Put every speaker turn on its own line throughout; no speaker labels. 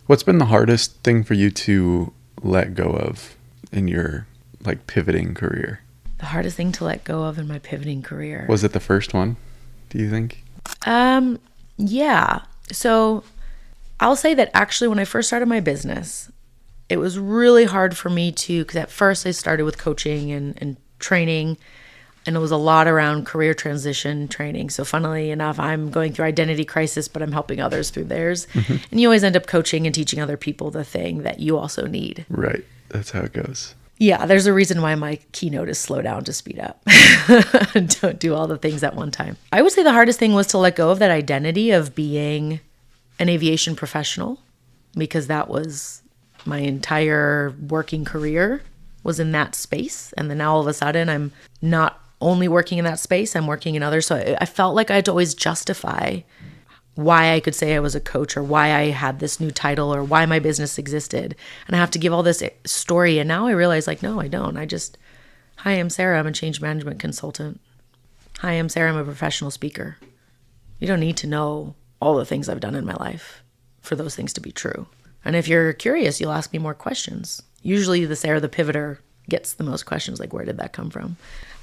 What's been the hardest thing for you to let go of in your like pivoting career?
The hardest thing to let go of in my pivoting career.
Was it the first one, do you think?
Yeah. So I'll say that actually when I first started my business, it was really hard for me to, because at first I started with coaching and training, and it was a lot around career transition training. So funnily enough, I'm going through identity crisis, but I'm helping others through theirs. Mm-hmm. And you always end up coaching and teaching other people the thing that you also need.
Right. That's how it goes.
Yeah, there's a reason why my keynote is slow down to speed up. Don't do all the things at one time. I would say the hardest thing was to let go of that identity of being an aviation professional, because that was my entire working career was in that space. And then now all of a sudden I'm not only working in that space, I'm working in others. So I felt like I had to always justify why I could say I was a coach, or why I had this new title, or why my business existed. And I have to give all this story. And now I realize, like, no, I don't. Hi, I'm Sarah. I'm a change management consultant. Hi, I'm Sarah. I'm a professional speaker. You don't need to know all the things I've done in my life for those things to be true. And if you're curious, you'll ask me more questions. Usually the Sarah the pivoter gets the most questions, like, where did that come from?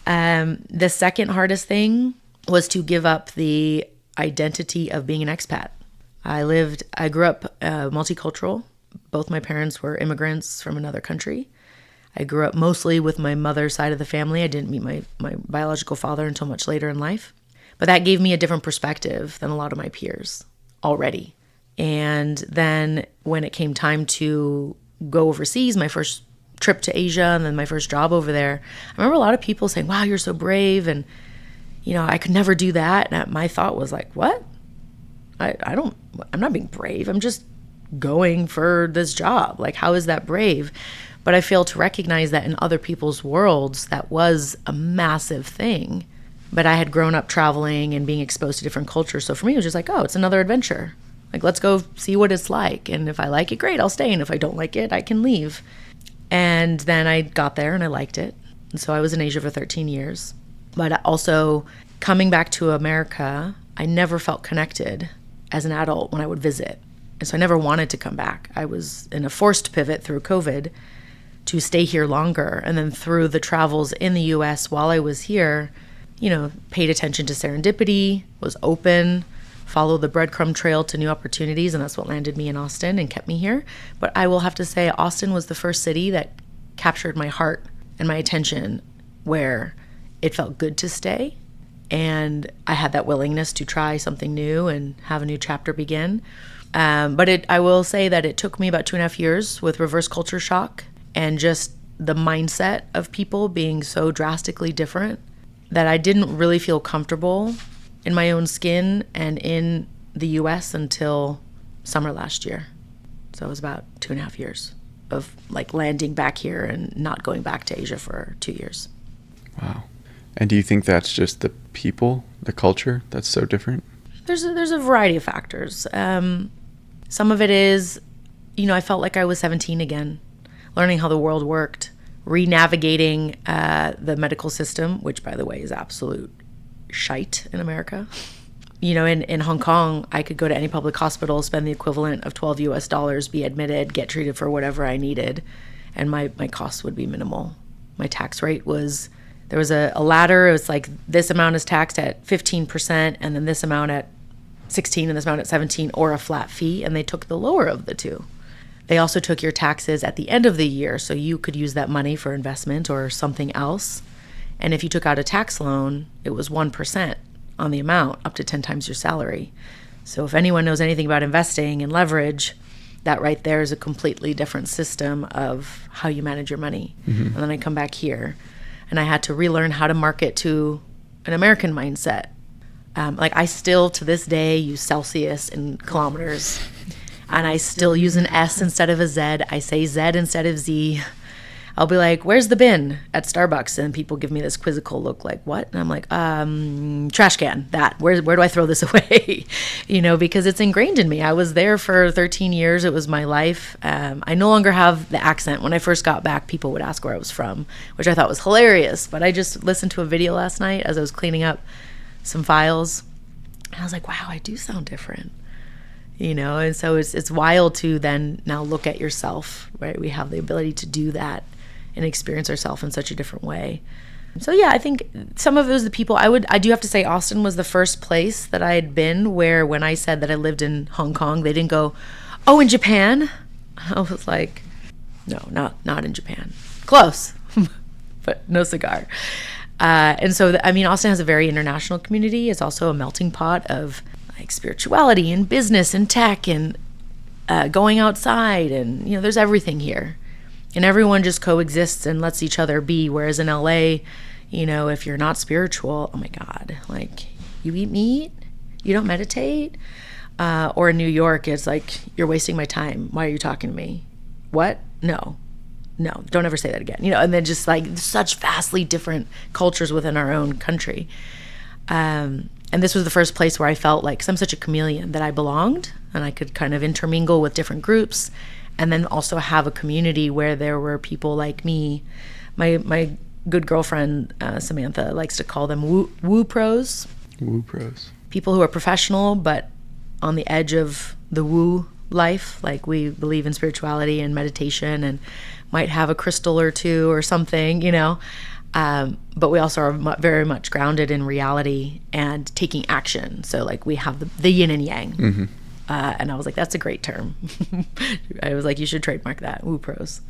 The second hardest thing was to give up the identity of being an expat. I grew up multicultural. Both my parents were immigrants from another country. I grew up mostly with my mother's side of the family. I didn't meet my biological father until much later in life. But that gave me a different perspective than a lot of my peers already. And then when it came time to go overseas, my first trip to Asia and then my first job over there, I remember a lot of people saying, wow, you're so brave. And, I could never do that. And my thought was like, what? I'm not being brave. I'm just going for this job. Like, how is that brave? But I fail to recognize that in other people's worlds, that was a massive thing. But I had grown up traveling and being exposed to different cultures. So for me, it was just like, oh, it's another adventure. Like, let's go see what it's like. And if I like it, great, I'll stay. And if I don't like it, I can leave. And then I got there and I liked it. And so I was in Asia for 13 years. But also coming back to America, I never felt connected as an adult when I would visit. And so I never wanted to come back. I was in a forced pivot through COVID to stay here longer. And then through the travels in the US while I was here, paid attention to serendipity, was open, followed the breadcrumb trail to new opportunities, and that's what landed me in Austin and kept me here. But I will have to say Austin was the first city that captured my heart and my attention, where it felt good to stay. And I had that willingness to try something new and have a new chapter begin. But I will say that it took me about 2.5 years with reverse culture shock and just the mindset of people being so drastically different that I didn't really feel comfortable in my own skin and in the US until summer last year. So it was about 2.5 years of like landing back here and not going back to Asia for 2 years.
Wow. And do you think that's just the people, the culture that's so different?
There's a variety of factors. Some of it is, I felt like I was 17 again, learning how the world worked, re-navigating the medical system, which, by the way, is absolute shite in America. In Hong Kong, I could go to any public hospital, spend the equivalent of $12 US, be admitted, get treated for whatever I needed, and my costs would be minimal. My tax rate was, there was a ladder. It was like this amount is taxed at 15%, and then this amount at 16, and this amount at 17, or a flat fee, and they took the lower of the two. They also took your taxes at the end of the year, so you could use that money for investment or something else. And if you took out a tax loan, it was 1% on the amount, up to 10 times your salary. So if anyone knows anything about investing and leverage, that right there is a completely different system of how you manage your money. Mm-hmm. And then I come back here, and I had to relearn how to market to an American mindset. I still, to this day, use Celsius in kilometers. And I still use an S instead of a Z. I say Z instead of Z. I'll be like, where's the bin at Starbucks? And people give me this quizzical look like, what? And I'm like, trash can, that. Where do I throw this away? Because it's ingrained in me. I was there for 13 years. It was my life. I no longer have the accent. When I first got back, people would ask where I was from, which I thought was hilarious. But I just listened to a video last night as I was cleaning up some files. And I was like, wow, I do sound different. And so it's wild to then now look at yourself, right? We have the ability to do that and experience ourselves in such a different way. So yeah, I think some of it was the people. I do have to say Austin was the first place that I had been where when I said that I lived in Hong Kong, they didn't go, "Oh, in Japan?" I was like, "No, not in Japan. Close, but no cigar." And so, Austin has a very international community. It's also a melting pot of like spirituality and business and tech and going outside. And, there's everything here. And everyone just coexists and lets each other be. Whereas in LA, if you're not spiritual, oh my God, like you eat meat, you don't meditate. Or in New York, it's like, you're wasting my time. Why are you talking to me? What? No, don't ever say that again. And then just like such vastly different cultures within our own country. And this was the first place where I felt like, 'cause I'm such a chameleon, that I belonged and I could kind of intermingle with different groups and then also have a community where there were people like me. My good girlfriend, Samantha, likes to call them woo pros.
Woo pros.
People who are professional, but on the edge of the woo life. Like we believe in spirituality and meditation and might have a crystal or two or something, but we also are very much grounded in reality and taking action. So like we have the yin and yang.
Mm-hmm.
And I was like, that's a great term. I was like, you should trademark that, woo pros.